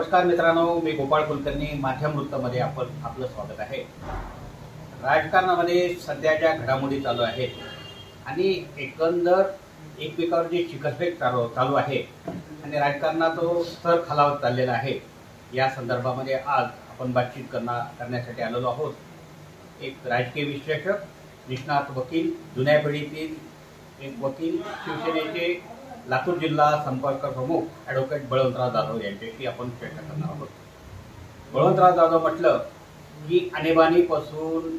नमस्कार मित्रांनो, मी गोपाळ कुलकर्णी. माध्यम वृत्तमध्ये आपलं स्वागत आहे. राजकारणामध्ये सध्या ज्या घडामोडी चालू आहेत आणि एकंदर एकमेकावर जी चिकटफेक चालू आहे आणि राजकारणात तो स्तर खालावत चाललेला आहे, या संदर्भामध्ये आज आपण बातचीत करण्यासाठी आलेलो आहोत. एक राजकीय विश्लेषक, निष्णात वकील, जुन्या पिढीतील एक वकील, शिवसेनेचे लातूर जिल्हा संपर्क प्रमुख ॲडव्होकेट बळवंतराव जाधव यांच्याशी आपण चर्चा करणार आहोत. बळवंतराव जाधव म्हटलं की आणीबाणीपासून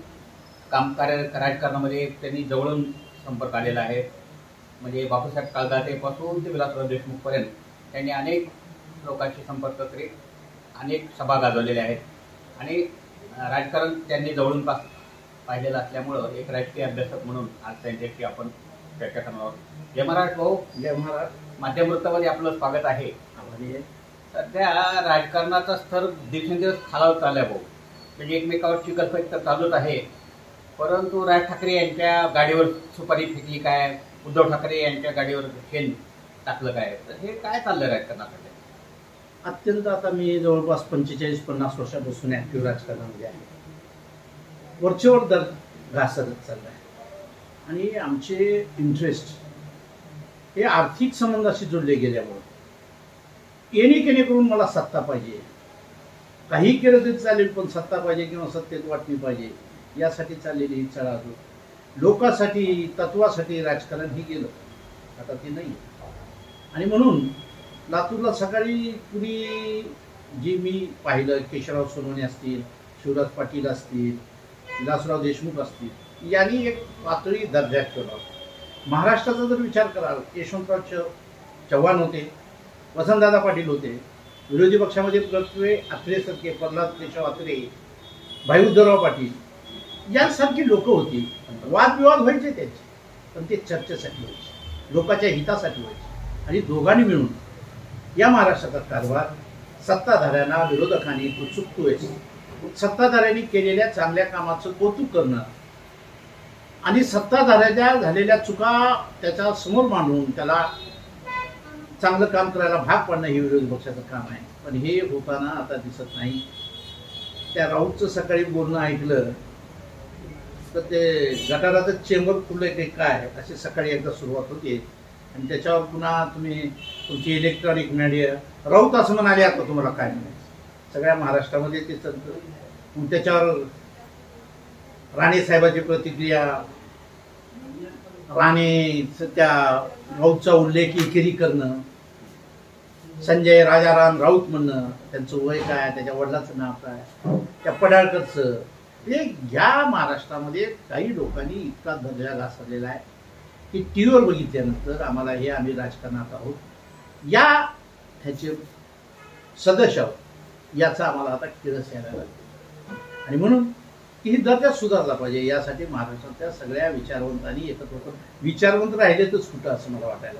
राजकारणामध्ये त्यांनी जवळून संपर्क आलेला आहे. म्हणजे बापूसाहेब काळदातेपासून ते विलासराव देशमुखपर्यंत त्यांनी अनेक लोकांशी संपर्क करीत अनेक सभा गाजवलेल्या आहेत आणि राजकारण त्यांनी जवळून पाहिलेलं असल्यामुळं एक राजकीय अभ्यासक म्हणून आज त्यांच्याशी आपण चर्चा करणार आहोत. जय महाराष्ट्र भाऊ. जय महाराष्ट्र. माध्यम वृत्तामध्ये आपलं स्वागत आहे. सध्या राजकारणाचा स्तर दिवसेंदिवस खालावत चालला भाऊ. म्हणजे एकमेकावर चिकटफेक तर चालूच आहे, परंतु राज ठाकरे यांच्या गाडीवर सुपारी फेकली काय, उद्धव ठाकरे यांच्या गाडीवर शेण टाकलं काय, तर हे काय चाललंय राजकारणासाठी? अत्यंत आता मी जवळपास 45-50 वर्षापासून ऍक्टिव्ह राजकारणामध्ये आहे. वरचेवर दर घासत चाललाय आणि आमचे इंटरेस्ट हे आर्थिक संबंधाशी जोडले गेल्यामुळे येणे करून मला सत्ता पाहिजे, काही केलं तरी चालेल पण सत्ता पाहिजे किंवा सत्तेत वाटणी पाहिजे, यासाठी चाललेली ही चळवळ. लोकांसाठी, तत्वासाठी राजकारण ही गेलं, आता ते नाही. आणि म्हणून लातूरला सकाळी कुणी जी मी पाहिलं, केशवराव सोनवणे असतील, शिवराज पाटील असतील, विलासराव देशमुख असतील, यांनी एक पातळी दर्जा ठेवला. महाराष्ट्राचा जर विचार कराल, यशवंतराव चव्हाण होते, वसंतदादा पाटील होते, विरोधी पक्षामध्ये पृथ्वी अत्रेसारखे, प्रल्हाद केशव अत्रे, भाई उद्धवराव पाटील यांसारखी लोक होती. वादविवाद व्हायचे त्यांचे, पण ते चर्चेसाठी व्हायचे, लोकांच्या हितासाठी व्हायचे. आणि दोघांनी मिळून या महाराष्ट्राचा कारभार सत्ताधाऱ्यांना, विरोधकांनी चुकतोय, सत्ताधाऱ्यांनी केलेल्या चांगल्या कामाचं कौतुक करणं आणि सत्ताधाऱ्याच्या झालेल्या चुका त्याच्या समोर मांडून त्याला चांगलं काम करायला भाग पाडणं हे विरोधी पक्षाचं काम आहे. पण हे होताना आता दिसत नाही. त्या राऊतचं सकाळी बोलणं ऐकलं तर ते गटाराचं चेंबर खुललंय काही काय अशी सकाळी एकदा सुरुवात होते आणि त्याच्यावर पुन्हा तुम्ही तुमची इलेक्ट्रॉनिक मीडिया राऊत असं म्हणाले, आता तुम्हाला काय म्हणायचं, सगळ्या महाराष्ट्रामध्ये ते चालतं. त्याच्यावर राणे साहेबांची प्रतिक्रिया, राणेचं त्या राऊतचा उल्लेख एकेरी करणं, संजय राजाराम राऊत म्हणणं, त्यांचं वय काय, त्याच्या वडिलाचं नाव काय, त्या पडाळकरचं, हे ह्या महाराष्ट्रामध्ये काही लोकांनी इतका दर्जा घासलेला आहे की टीव्हीवर बघितल्यानंतर आम्हाला हे आम्ही राजकारणात आहोत या ह्याचे सदस्य आहोत याचा आम्हाला आता किरस यायला लागला. आणि म्हणून ही दर्जा सुधारला पाहिजे, यासाठी महाराष्ट्रातल्या सगळ्या विचारवंतांनी एकत्र होतं. विचारवंत राहिलेतच कुठं असं मला वाटायला,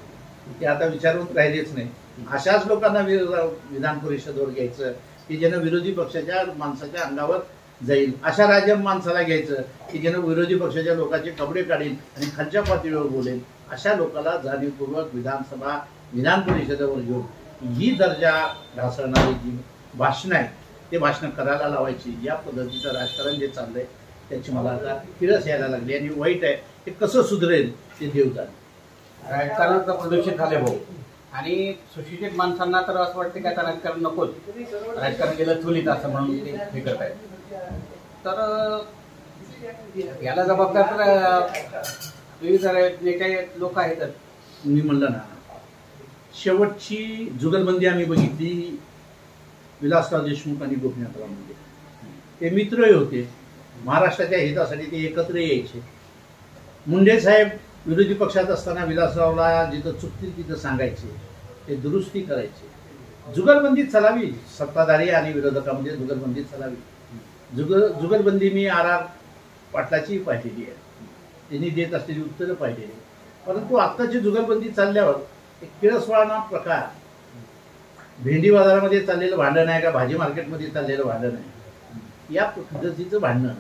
ते आता विचारवंत राहिलेच नाही. अशाच लोकांना विधान परिषदेवर घ्यायचं की ज्यानं विरोधी पक्षाच्या माणसाच्या अंगावर जाईल, अशा राज्य माणसाला घ्यायचं की ज्यानं विरोधी पक्षाच्या लोकांचे कपडे काढेल आणि खालच्या पातळीवर बोलेल, अशा लोकांना जाणीवपूर्वक विधानसभा, विधान परिषदेवर घेऊन ही दर्जा ढासळणारी जी भाषणं आहेत ते भाषणं करायला लावायची. या पद्धतीचं राजकारण जे चाललंय त्याची मला आता किरस यायला लागली आणि वाईट आहे. ते कसं सुधरेल ते देव जाणे. राजकारणाचं प्रदूषित झाले भाऊ आणि सुशिक्षित माणसांना तर असं वाटतं की आता राजकारण नकोच, राजकारण गेलं चुलीत असं म्हणून ते हे करत आहेत. तर याला जबाबदार तर विविध जे काही लोक आहेतच. मी म्हणलं ना, शेवटची जुगलबंदी आम्ही बघितली विलासराव देशमुख आणि गोपीनाथरावमध्ये. ते मित्रही होते, महाराष्ट्राच्या हितासाठी ते एकत्र यायचे. मुंडे साहेब विरोधी पक्षात असताना विलासरावला जिथं चुकतील तिथं सांगायचे, ते दुरुस्ती करायचे. जुगलबंदी चालावी, सत्ताधारी आणि विरोधकांमध्ये जुगलबंदी चालावी. जुगलबंदी मी आर पाटलाची पाहिलेली आहे, त्यांनी देत असलेली उत्तरं पाहिलेली. परंतु आत्ताची जुगलबंदी चालल्यावर एक किळसवाणा प्रकार, भेंडी बाजारामध्ये चाललेलं भांडण आहे का भाजी मार्केटमध्ये चाललेलं भांडण आहे, या पद्धतीचं भांडणं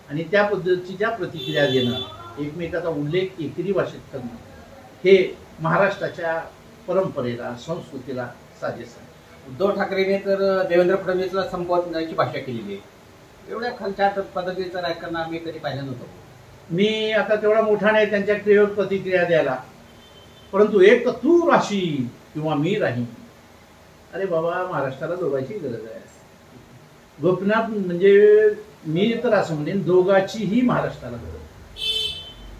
आणि त्या पद्धतीच्या प्रतिक्रिया देणं, एकमेकाचा उल्लेख एकेरी भाषेत करणं, हे महाराष्ट्राच्या परंपरेला, संस्कृतीला साजेस आहे. उद्धव ठाकरेने तर देवेंद्र फडणवीसला संपवण्याची भाषा केलेली आहे. एवढ्या खालच्या पद्धतीचं राजकारण आम्ही कधी पाहिलं नव्हतं. मी आता तेवढा मोठा नाही त्यांच्या क्रियेवर प्रतिक्रिया द्यायला, परंतु एक तर तू राहशील किंवा मी राहीन. अरे बाबा, महाराष्ट्राला दोघांची गरज आहे. गोपीनाथ म्हणजे मी तर असं म्हणेन, दोघांचीही महाराष्ट्राला गरज आहे.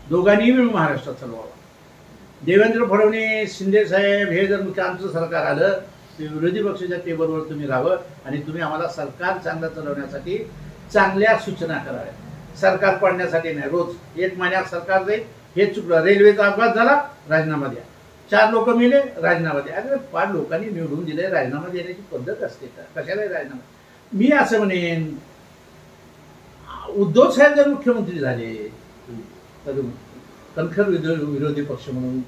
दोघांनीही मिळून महाराष्ट्र चालवावा. देवेंद्र फडणवीस, शिंदे साहेब हे जर आमचं सरकार आलं तर विरोधी पक्षाच्या टेबलवर तुम्ही राहावं आणि तुम्ही आम्हाला सरकार चांगलं चालवण्यासाठी चांगल्या सूचना कराव्या. सरकार पाडण्यासाठी नाही. रोज 1 महिन्यात सरकार जाईल, हे चुकलं. रेल्वेचा अपघात झाला, राजीनामा द्या. 4 लोक मेले, राजीनामा द्या. अरे 5 लोकांनी निवडून दिले, राजीनामा देण्याची पद्धत असते का? कशाला राजीनामा? मी असं म्हणेन, उद्धव साहेब जर मुख्यमंत्री झाले तर कणखर विरोधी पक्ष म्हणून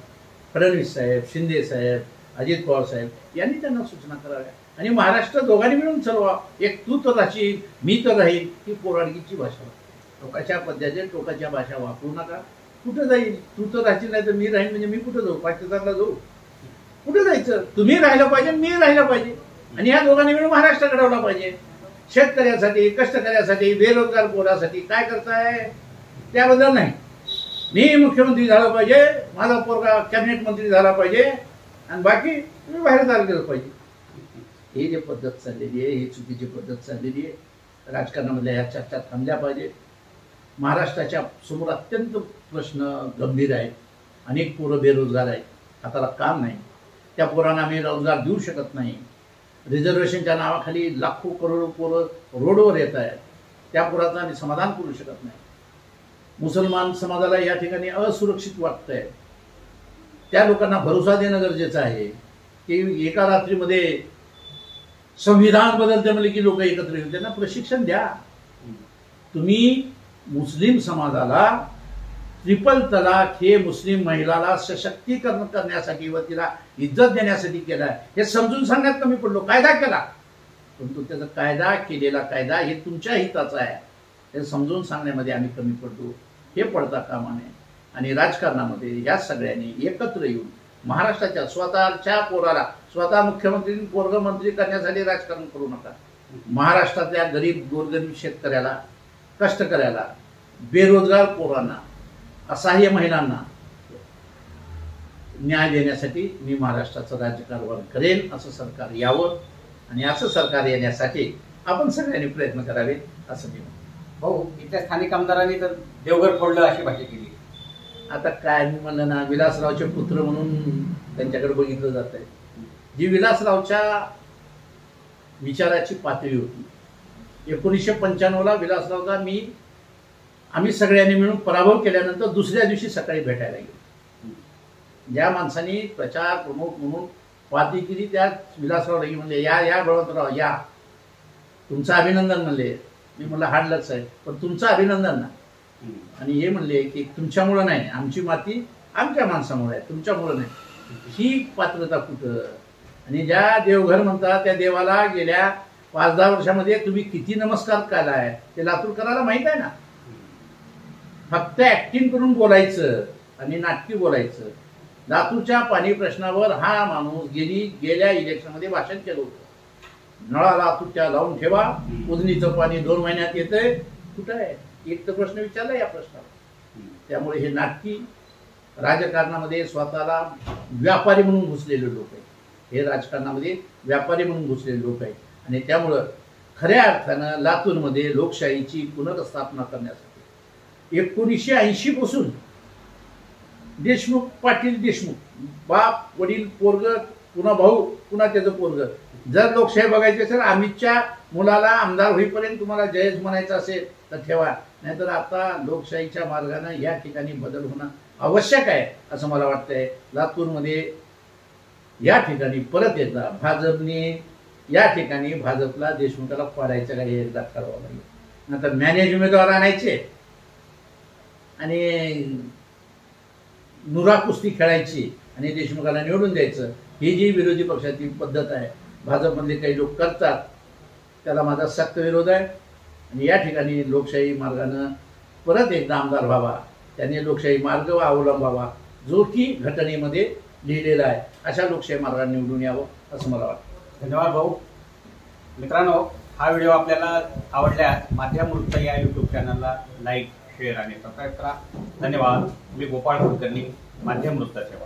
फडणवीस साहेब, शिंदे साहेब, अजित पवार साहेब यांनी त्यांना सूचना कराव्या आणि महाराष्ट्र दोघांनी मिळून चालवा. एक तू तर राहशील, मी तर राहील, ही पोराडकीची भाषा. टोकाच्या पद्धतीने टोकाच्या भाषा वापरू नका. कुठं जाईल? तू तर राहशील, नाही तर मी राहील म्हणजे मी कुठं जाऊ? पाकिस्तानला जाऊ? कुठं जायचं? तुम्ही राहिलं पाहिजे, मी राहिलं पाहिजे आणि ह्या दोघांनी मिळून महाराष्ट्र घडवला पाहिजे. शेतकऱ्यासाठी, कष्टकऱ्यासाठी, बेरोजगार पोरासाठी काय करताय त्याबद्दल नाही. मी मुख्यमंत्री झाला पाहिजे, माझा पोरगा कॅबिनेट मंत्री झाला पाहिजे आणि बाकी तुम्ही बाहेर जायला गेलं पाहिजे. ही जी पद्धत चाललेली आहे, ही चुकीची पद्धत चाललेली आहे. राजकारणामधल्या ह्या चर्चा थांबल्या पाहिजे. महाराष्ट्राच्या समोर अत्यंत प्रश्न गंभीर आहेत. अनेक पोरं बेरोजगार आहेत, हाताला काम नाही. त्या पोरांना आम्ही रोजगार देऊ शकत नाही. रिझर्वेशनच्या नावाखाली लाखो करोडो पोरं रोडवर येत आहेत. त्या पोराचं आम्ही समाधान करू शकत नाही. मुसलमान समाजाला या ठिकाणी असुरक्षित वाटतंय. त्या लोकांना भरोसा देणं गरजेचं आहे की एका रात्रीमध्ये संविधान बदलते म्हणजे की लोक एकत्र येऊन त्यांना प्रशिक्षण द्या. तुम्ही मुस्लिम समाजाला ट्रिपल तलाक हे मुस्लिम महिलाला सशक्तीकरण करण्यासाठी व तिला इज्जत देण्यासाठी केलाय हे समजून सांगण्यात कमी पडलो. कायदा केला, परंतु त्याचा कायदा केलेला कायदा हे तुमच्या हिताचा आहे हे समजून सांगण्यामध्ये आम्ही कमी पडतो. हे पडता कामा नये आणि राजकारणामध्ये या सगळ्यांनी एकत्र येऊन महाराष्ट्राच्या स्वतःच्या पोराला स्वतः मुख्यमंत्री पोरग मंत्री करण्यासाठी राजकारण करू नका. महाराष्ट्रातल्या गरीब गोरगरीब शेतकऱ्याला, कष्टकऱ्याला, बेरोजगार पोरांना, असहाय्य महिलांना न्याय देण्यासाठी मी महाराष्ट्राचं राज्यकारभार करेन. असं सरकार यावं आणि असं सरकार येण्यासाठी आपण सगळ्यांनी प्रयत्न करावे असं मी म्हणतो. भाऊ, इथल्या स्थानिक आमदारांनी तर देवघर फोडलं अशी भाषा केली. आता काय मी म्हणलं ना, विलासरावचे पुत्र म्हणून त्यांच्याकडे बघितलं जात आहे. जी विलासरावच्या विचाराची पातळी होती, 1995ला विलासरावचा आम्ही सगळ्यांनी मिळून पराभव केल्यानंतर दुसऱ्या दिवशी सकाळी भेटायला गेलो. ज्या माणसांनी प्रचार प्रमुख म्हणून पार्टी केली त्या विलासरावला म्हणले, या बळवंतराव या, तुमचं अभिनंदन म्हणले. मी म्हणलं हाडलंच आहे, पण तुमचं अभिनंदन ना. आणि हे म्हणले की तुमच्यामुळं नाही, आमची माती आमच्या माणसामुळे आहे, तुमच्यामुळं नाही. ही पात्रता कुठं? आणि ज्या देवघर म्हणतात त्या देवाला गेल्या 5-10 वर्षामध्ये तुम्ही किती नमस्कार केलाय ते लातूरकराला माहित आहे ना. फक्त ऍक्टिंग करून बोलायचं आणि नाटकी बोलायचं. लातूरच्या पाणी प्रश्नावर हा माणूस गेल्या इलेक्शनमध्ये भाषण केलं होतं. नळाला तुटच्या लावून ठेवा, उजनीचं पाणी 2 महिन्यात येतंय. कुठं आहे? एक तर प्रश्न विचारला या प्रश्नावर. त्यामुळे हे नाटकी राजकारणामध्ये स्वतःला व्यापारी म्हणून घुसलेले लोक आहेत. हे राजकारणामध्ये व्यापारी म्हणून घुसलेले लोक आहेत आणि त्यामुळं खऱ्या अर्थानं लातूरमध्ये लोकशाहीची पुनर्स्थापना करण्यासाठी 1980 पासून देशमुख, पाटील देशमुख, बाप वडील पोरग, पुन्हा भाऊ, पुन्हा त्याचं पोरग. जर लोकशाही बघायची असेल, अमितच्या मुलाला आमदार होईपर्यंत तुम्हाला जयच म्हणायचं असेल तर ठेवा. नाहीतर आता लोकशाहीच्या मार्गाने या ठिकाणी बदल होणं आवश्यक आहे असं मला वाटतंय. लातूरमध्ये या ठिकाणी परत एकदा भाजपने या ठिकाणी भाजपला देशमुखाला पाडायचं काही एकदा ठरवावं लागेल. नंतर मॅनेज उमेदवार आणायचे आणि नुरा कुस्ती खेळायची आणि देशमुखाला निवडून द्यायचं. ही जी विरोधी पक्षाची पद्धत आहे, भाजपमधले काही लोक करतात, त्याला माझा सक्त विरोध आहे. आणि या ठिकाणी लोकशाही मार्गानं परत एकदा आमदार व्हावा, त्यांनी लोकशाही मार्ग अवलंबावा जो की घटनेमध्ये लिहिलेला आहे. अशा लोकशाही मार्गाने निवडून यावं असं मला वाटतं. धन्यवाद भाऊ. मित्रांनो, हा व्हिडिओ आपल्याला आवडल्यास माध्यम वृत्त या यूट्यूब चॅनलला लाईक, शेअर आणि सबस्क्राईब करा. धन्यवाद. मी गोपाळ कुलकर्णी, माध्यम वृत्त सेवा.